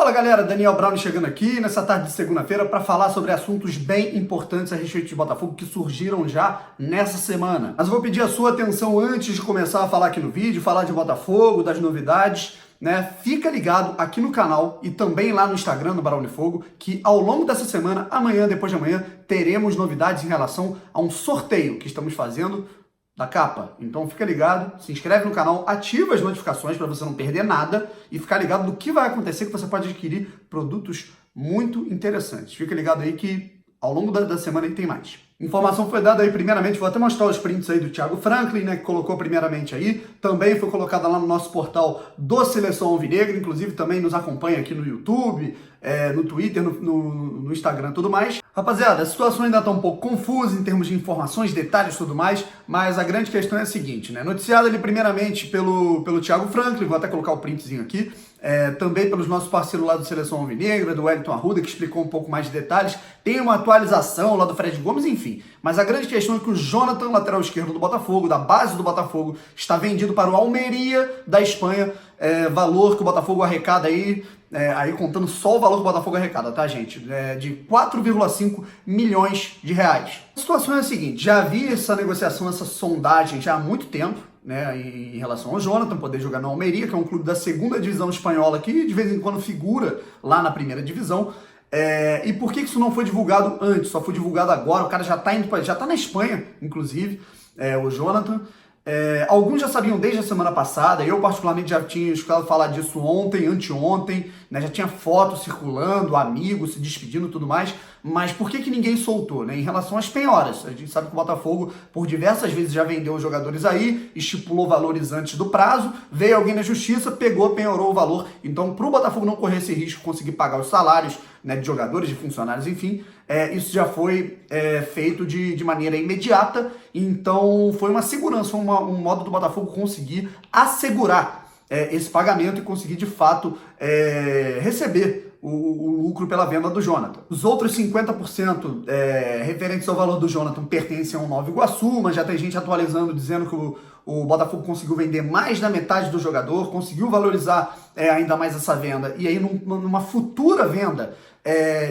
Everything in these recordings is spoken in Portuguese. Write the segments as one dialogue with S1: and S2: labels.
S1: Fala galera, Daniel Brown chegando aqui nessa tarde de segunda-feira para falar sobre assuntos bem importantes a respeito de Botafogo que surgiram já nessa semana. Mas eu vou pedir a sua atenção antes de começar a falar aqui no vídeo, falar de Botafogo, das novidades, né? Fica ligado aqui no canal e também lá no Instagram, no Barão de Fogo, que ao longo dessa semana, amanhã, depois de amanhã, teremos novidades em relação a um sorteio que estamos fazendo da capa. Então fica ligado, se inscreve no canal, ativa as notificações para você não perder nada e ficar ligado do que vai acontecer, que você pode adquirir produtos muito interessantes. Fica ligado aí que ao longo da semana aí tem mais. Informação foi dada aí primeiramente, vou até mostrar os prints aí do Thiago Franklin, né, que colocou primeiramente aí, também foi colocada lá no nosso portal do Seleção Alvinegra, inclusive também nos acompanha aqui no YouTube, no Twitter, no Instagram e tudo mais. Rapaziada, a situação ainda está um pouco confusa em termos de informações, detalhes e tudo mais, mas a grande questão é a seguinte, né, noticiado ali primeiramente pelo Thiago Franklin, vou até colocar o printzinho aqui, também pelos nossos parceiros lá do Seleção Alvinegra, do Wellington Arruda, que explicou um pouco mais de detalhes, tem uma atualização lá do Fred Gomes, enfim. Mas a grande questão é que o Jonathan, lateral esquerdo do Botafogo, da base do Botafogo, está vendido para o Almeria da Espanha, valor que o Botafogo arrecada aí contando só o valor que o Botafogo arrecada, tá, gente? De 4,5 milhões de reais. A situação é a seguinte, já havia essa negociação, essa sondagem já há muito tempo, né, em relação ao Jonathan poder jogar no Almeria, que é um clube da segunda divisão espanhola que de vez em quando figura lá na primeira divisão. E por que isso não foi divulgado antes? Só foi divulgado agora, o cara já tá na Espanha, inclusive, o Jonathan. Alguns já sabiam desde a semana passada, eu particularmente já tinha escutado falar disso ontem, anteontem, né, já tinha fotos circulando, amigos se despedindo e tudo mais, mas por que ninguém soltou? Né? Em relação às penhoras, a gente sabe que o Botafogo por diversas vezes já vendeu os jogadores aí, estipulou valores antes do prazo, veio alguém na justiça, pegou, penhorou o valor, então para o Botafogo não correr esse risco, conseguir pagar os salários, né, de jogadores, de funcionários, enfim, isso já foi feito de maneira imediata, então foi uma segurança, um modo do Botafogo conseguir assegurar esse pagamento e conseguir de fato receber o lucro pela venda do Jonathan. Os outros 50% referentes ao valor do Jonathan pertencem ao Nova Iguaçu, mas já tem gente atualizando, dizendo que o Botafogo conseguiu vender mais da metade do jogador, conseguiu valorizar ainda mais essa venda, e aí numa futura venda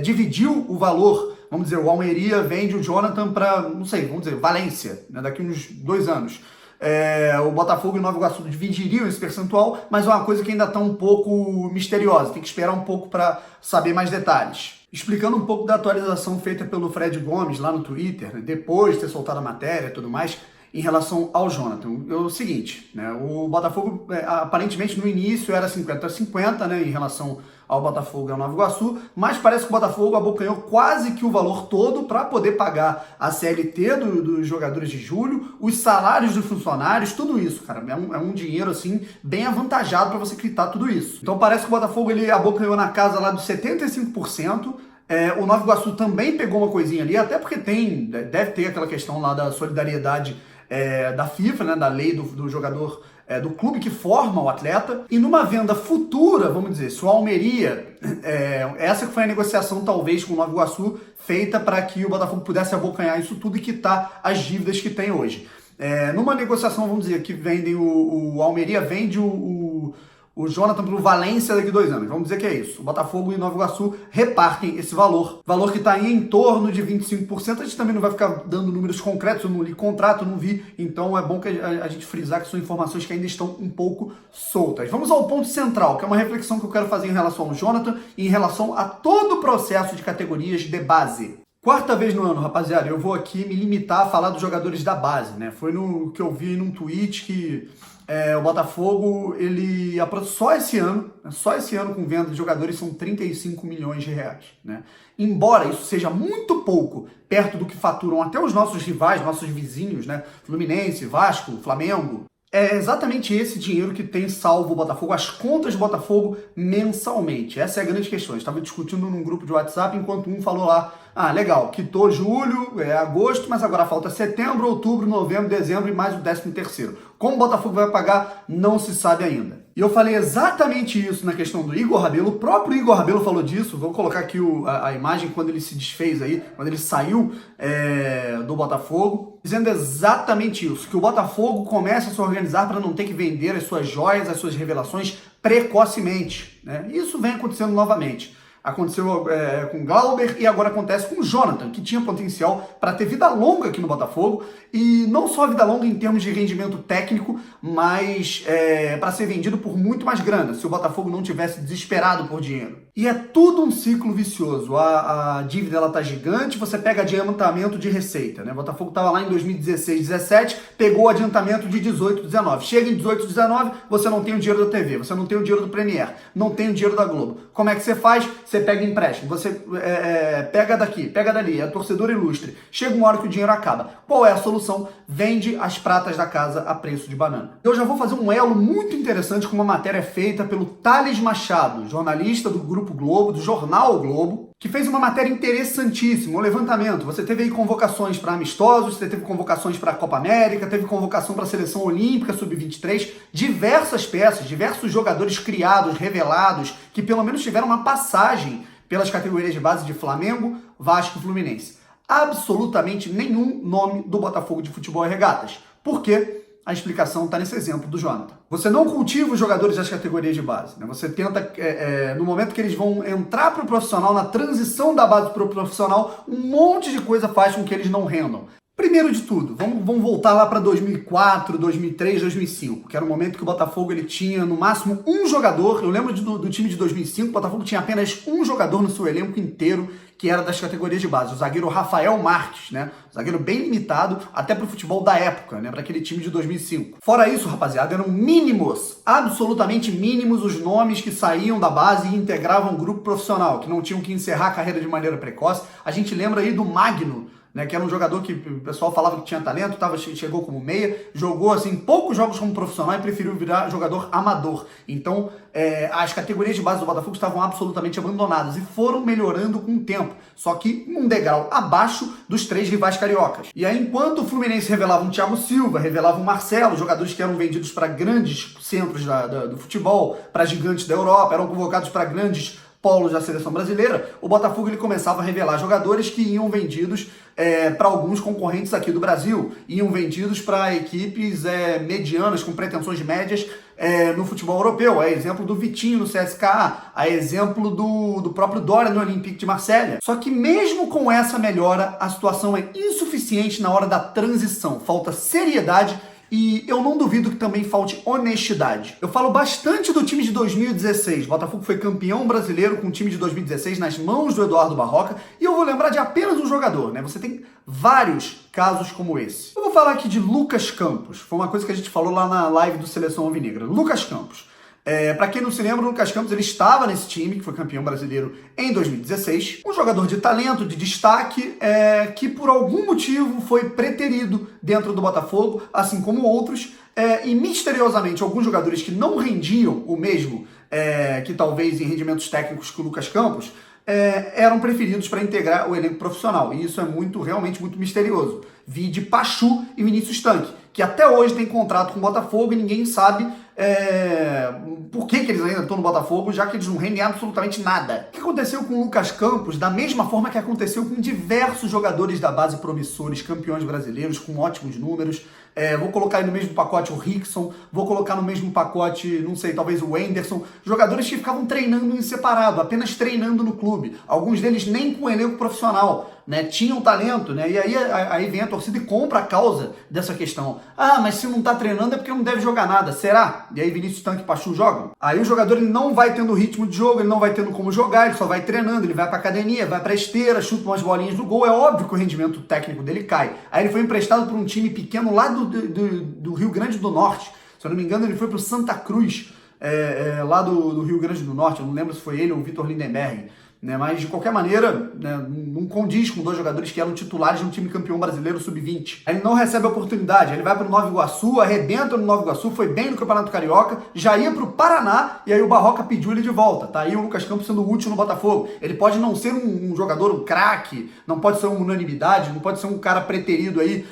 S1: dividiu o valor. Vamos dizer, o Almeria vende o Jonathan para, não sei, vamos dizer, Valência, né, daqui uns 2 anos. O Botafogo e o Nova Iguaçu dividiriam esse percentual, mas é uma coisa que ainda está um pouco misteriosa, tem que esperar um pouco para saber mais detalhes. Explicando um pouco da atualização feita pelo Fred Gomes lá no Twitter, né, depois de ter soltado a matéria e tudo mais, em relação ao Jonathan. É o seguinte, né, o Botafogo aparentemente no início era 50-50, né, em relação ao Botafogo e ao Nova Iguaçu, mas parece que o Botafogo abocanhou quase que o valor todo para poder pagar a CLT dos jogadores de julho, os salários dos funcionários, tudo isso, cara. É um dinheiro, assim, bem avantajado para você quitar tudo isso. Então parece que o Botafogo ele abocanhou na casa lá dos 75%, o Nova Iguaçu também pegou uma coisinha ali, até porque deve ter aquela questão lá da solidariedade da FIFA, né, da lei do jogador, do clube que forma o atleta, e numa venda futura, vamos dizer, se o Almeria, essa que foi a negociação talvez com o Nova Iguaçu, feita para que o Botafogo pudesse abocanhar isso tudo e quitar as dívidas que tem hoje. Numa negociação, vamos dizer, que vendem o Almeria vende o Jonathan para o Valência daqui a 2 anos. Vamos dizer que é isso. O Botafogo e o Nova Iguaçu repartem esse valor que está em torno de 25%. A gente também não vai ficar dando números concretos, eu não li contrato, não vi, então é bom que a gente frisar que são informações que ainda estão um pouco soltas. Vamos ao ponto central, que é uma reflexão que eu quero fazer em relação ao Jonathan e em relação a todo o processo de categorias de base. 4ª vez no ano, rapaziada, eu vou aqui me limitar a falar dos jogadores da base, né? Foi no que eu vi num tweet que o Botafogo, ele só esse ano com venda de jogadores são 35 milhões de reais, né? Embora isso seja muito pouco perto do que faturam até os nossos rivais, nossos vizinhos, né? Fluminense, Vasco, Flamengo. É exatamente esse dinheiro que tem salvo o Botafogo, as contas do Botafogo mensalmente. Essa é a grande questão. Estava discutindo num grupo de WhatsApp, enquanto um falou lá, legal, quitou julho, agosto, mas agora falta setembro, outubro, novembro, dezembro e mais o 13º. Como o Botafogo vai pagar, não se sabe ainda. E eu falei exatamente isso na questão do Igor Rabelo. O próprio Igor Rabelo falou disso. Vou colocar aqui a imagem quando ele se desfez aí, quando ele saiu do Botafogo, dizendo exatamente isso, que o Botafogo começa a se organizar para não ter que vender as suas joias, as suas revelações precocemente, né? Isso vem acontecendo novamente. Aconteceu com o Glauber e agora acontece com o Jonathan, que tinha potencial para ter vida longa aqui no Botafogo, e não só vida longa em termos de rendimento técnico, mas para ser vendido por muito mais grana, se o Botafogo não tivesse desesperado por dinheiro. E é tudo um ciclo vicioso. A dívida ela tá gigante, você pega adiantamento de receita, né? O Botafogo estava lá em 2016, 17, pegou o adiantamento de 18, 19. Chega em 18, 19, você não tem o dinheiro da TV, você não tem o dinheiro do Premier, não tem o dinheiro da Globo. Como é que você faz? Você pega empréstimo, você pega daqui, pega dali, é torcedor ilustre. Chega uma hora que o dinheiro acaba. Qual é a solução? Vende as pratas da casa a preço de banana. Eu já vou fazer um elo muito interessante com uma matéria feita pelo Thales Machado, jornalista do Grupo Globo, do jornal o Globo, que fez uma matéria interessantíssima, um levantamento. Você teve aí convocações para amistosos, você teve convocações para a Copa América, teve convocação para a Seleção Olímpica Sub-23, diversas peças, diversos jogadores criados, revelados, que pelo menos tiveram uma passagem pelas categorias de base de Flamengo, Vasco e Fluminense. Absolutamente nenhum nome do Botafogo de Futebol e Regatas. Por quê? A explicação está nesse exemplo do Jonathan. Você não cultiva os jogadores das categorias de base, né? Você tenta, no momento que eles vão entrar para o profissional, na transição da base para o profissional, um monte de coisa faz com que eles não rendam. Primeiro de tudo, vamos voltar lá para 2004, 2003, 2005, que era o momento que o Botafogo ele tinha no máximo um jogador. Eu lembro do time de 2005, o Botafogo tinha apenas um jogador no seu elenco inteiro, que era das categorias de base, o zagueiro Rafael Marques, né? Zagueiro bem limitado, até para o futebol da época, né? Para aquele time de 2005. Fora isso, rapaziada, eram mínimos, absolutamente mínimos os nomes que saíam da base e integravam o grupo profissional, que não tinham que encerrar a carreira de maneira precoce. A gente lembra aí do Magno, né, que era um jogador que o pessoal falava que tinha talento, chegou como meia, jogou assim poucos jogos como profissional e preferiu virar jogador amador. Então, as categorias de base do Botafogo estavam absolutamente abandonadas e foram melhorando com o tempo, só que um degrau abaixo dos três rivais cariocas. E aí, enquanto o Fluminense revelava um Thiago Silva, revelava um Marcelo, jogadores que eram vendidos para grandes centros do futebol, para gigantes da Europa, eram convocados para grandes polos da seleção brasileira, o Botafogo ele começava a revelar jogadores que iam vendidos para alguns concorrentes aqui do Brasil, iam vendidos para equipes medianas, com pretensões médias no futebol europeu. A exemplo do Vitinho no CSKA, a exemplo do próprio Dória no Olympique de Marselha. Só que mesmo com essa melhora, a situação é insuficiente na hora da transição. Falta seriedade e eu não duvido que também falte honestidade. Eu falo bastante do time de 2016. O Botafogo foi campeão brasileiro com o time de 2016 nas mãos do Eduardo Barroca. E eu vou lembrar de apenas um jogador, né? Você tem vários casos como esse. Eu vou falar aqui de Lucas Campos. Foi uma coisa que a gente falou lá na live do Seleção Alvinegra. Lucas Campos. Para quem não se lembra, o Lucas Campos ele estava nesse time, que foi campeão brasileiro em 2016. Um jogador de talento, de destaque, que por algum motivo foi preterido dentro do Botafogo, assim como outros, e misteriosamente alguns jogadores que não rendiam o mesmo que talvez em rendimentos técnicos que o Lucas Campos, eram preferidos para integrar o elenco profissional. E isso é realmente muito misterioso. Vi de Pachu e Vinícius Tanque, que até hoje tem contrato com o Botafogo e ninguém sabe por que eles ainda estão no Botafogo, já que eles não rendem absolutamente nada. O que aconteceu com o Lucas Campos, da mesma forma que aconteceu com diversos jogadores da base promissores, campeões brasileiros, com ótimos números. Vou colocar aí no mesmo pacote o Rickson, vou colocar no mesmo pacote, não sei, talvez o Wenderson, jogadores que ficavam treinando em separado, apenas treinando no clube, alguns deles nem com elenco profissional, né? Tinham talento, né? E aí vem a torcida e compra a causa dessa questão. Ah, mas se não tá treinando é porque não deve jogar nada, será? E aí Vinícius Tanque e Pachu jogam? Aí o jogador ele não vai tendo ritmo de jogo, ele não vai tendo como jogar, ele só vai treinando, ele vai pra academia, vai pra esteira, chuta umas bolinhas do gol, é óbvio que o rendimento técnico dele cai. Aí ele foi emprestado por um time pequeno lá do Rio Grande do Norte, se eu não me engano ele foi pro Santa Cruz, lá do Rio Grande do Norte, eu não lembro se foi ele ou o Vitor Lindenberg, né? Mas de qualquer maneira, né, não condiz com dois jogadores que eram titulares de um time campeão brasileiro sub-20. Ele não recebe a oportunidade, ele vai para o Nova Iguaçu, arrebenta no Nova Iguaçu, foi bem no Campeonato Carioca, já ia para o Paraná e aí o Barroca pediu ele de volta. Tá aí o Lucas Campos sendo útil no Botafogo. Ele pode não ser um jogador, um craque, não pode ser uma unanimidade, não pode ser um cara preterido aí,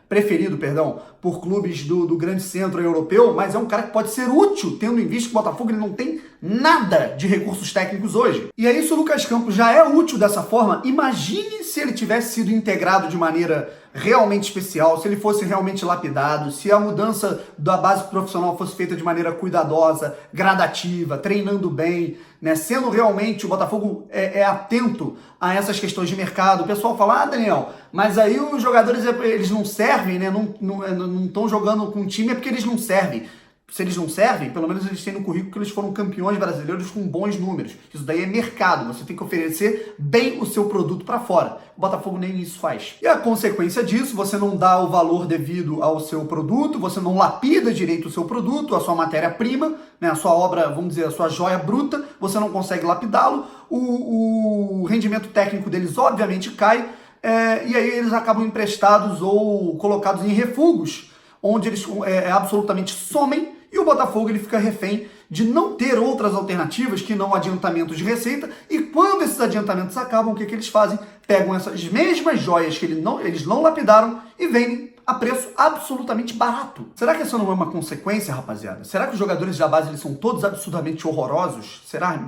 S1: preferido, perdão, por clubes do grande centro europeu, mas é um cara que pode ser útil, tendo em vista que o Botafogo ele não tem nada de recursos técnicos hoje. E aí, se o Lucas Campos já é útil dessa forma, imagine se ele tivesse sido integrado de maneira realmente especial, se ele fosse realmente lapidado, se a mudança da base profissional fosse feita de maneira cuidadosa, gradativa, treinando bem, né, sendo realmente o Botafogo atento a essas questões de mercado. O pessoal fala, Daniel, mas aí os jogadores eles não servem, né, não estão jogando com o time é porque eles não servem. Se eles não servem, pelo menos eles têm no currículo que eles foram campeões brasileiros com bons números. Isso daí é mercado, você tem que oferecer bem o seu produto para fora. O Botafogo nem isso faz. E a consequência disso, você não dá o valor devido ao seu produto, você não lapida direito o seu produto, a sua matéria-prima, né, a sua obra, vamos dizer, a sua joia bruta, você não consegue lapidá-lo, o rendimento técnico deles obviamente cai, e aí eles acabam emprestados ou colocados em refugos, onde eles absolutamente somem, e o Botafogo ele fica refém de não ter outras alternativas que não adiantamentos de receita, e quando esses adiantamentos acabam, o que eles fazem? Pegam essas mesmas joias que eles não lapidaram e vendem a preço absolutamente barato. Será que isso não é uma consequência, rapaziada? Será que os jogadores da base eles são todos absurdamente horrorosos? Será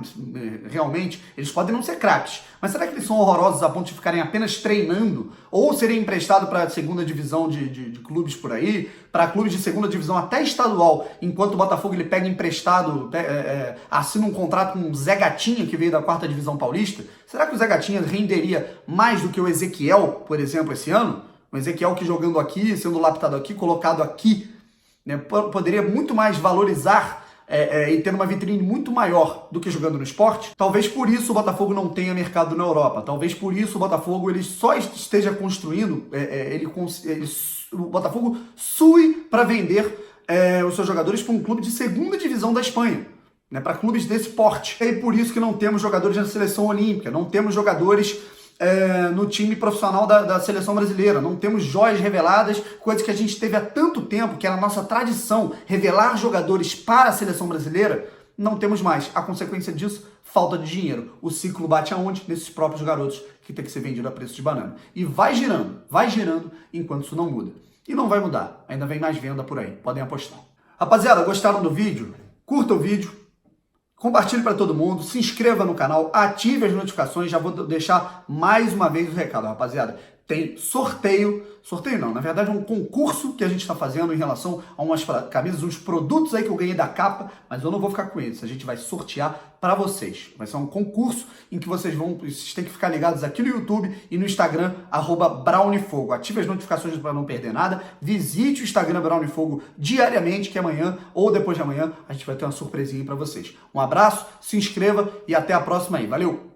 S1: realmente? Eles podem não ser craques, mas será que eles são horrorosos a ponto de ficarem apenas treinando ou serem emprestados para a segunda divisão de clubes por aí, para clubes de segunda divisão até estadual, enquanto o Botafogo ele pega emprestado, assina um contrato com o Zé Gatinha, que veio da 4ª divisão paulista? Será que o Zé Gatinha renderia mais do que o Ezequiel, por exemplo, esse ano? O Ezequiel que jogando aqui, sendo lapidado aqui, colocado aqui, né, poderia muito mais valorizar e ter uma vitrine muito maior do que jogando no Sport. Talvez por isso o Botafogo não tenha mercado na Europa. Talvez por isso o Botafogo ele só esteja construindo, o Botafogo sue para vender os seus jogadores para um clube de segunda divisão da Espanha, né, para clubes desse porte. E por isso que não temos jogadores na seleção olímpica, não temos jogadores no time profissional da seleção brasileira, não temos joias reveladas, coisa que a gente teve há tanto tempo, que era a nossa tradição, revelar jogadores para a seleção brasileira, não temos mais. A consequência disso, falta de dinheiro. O ciclo bate aonde? Nesses próprios garotos que tem que ser vendido a preço de banana. E vai girando, enquanto isso não muda. E não vai mudar, ainda vem mais venda por aí, podem apostar. Rapaziada, gostaram do vídeo? Curta o vídeo, compartilhe para todo mundo, se inscreva no canal, ative as notificações. Já vou deixar mais uma vez o recado, rapaziada. Tem sorteio não, na verdade é um concurso que a gente está fazendo em relação a umas camisas, uns produtos aí que eu ganhei da capa, mas eu não vou ficar com eles, a gente vai sortear para vocês. Vai ser um concurso em que vocês têm que ficar ligados aqui no YouTube e no Instagram, @Browniefogo. Ative as notificações para não perder nada, visite o Instagram Browniefogo diariamente, que amanhã ou depois de amanhã a gente vai ter uma surpresinha para vocês. Um abraço, se inscreva e até a próxima aí, valeu!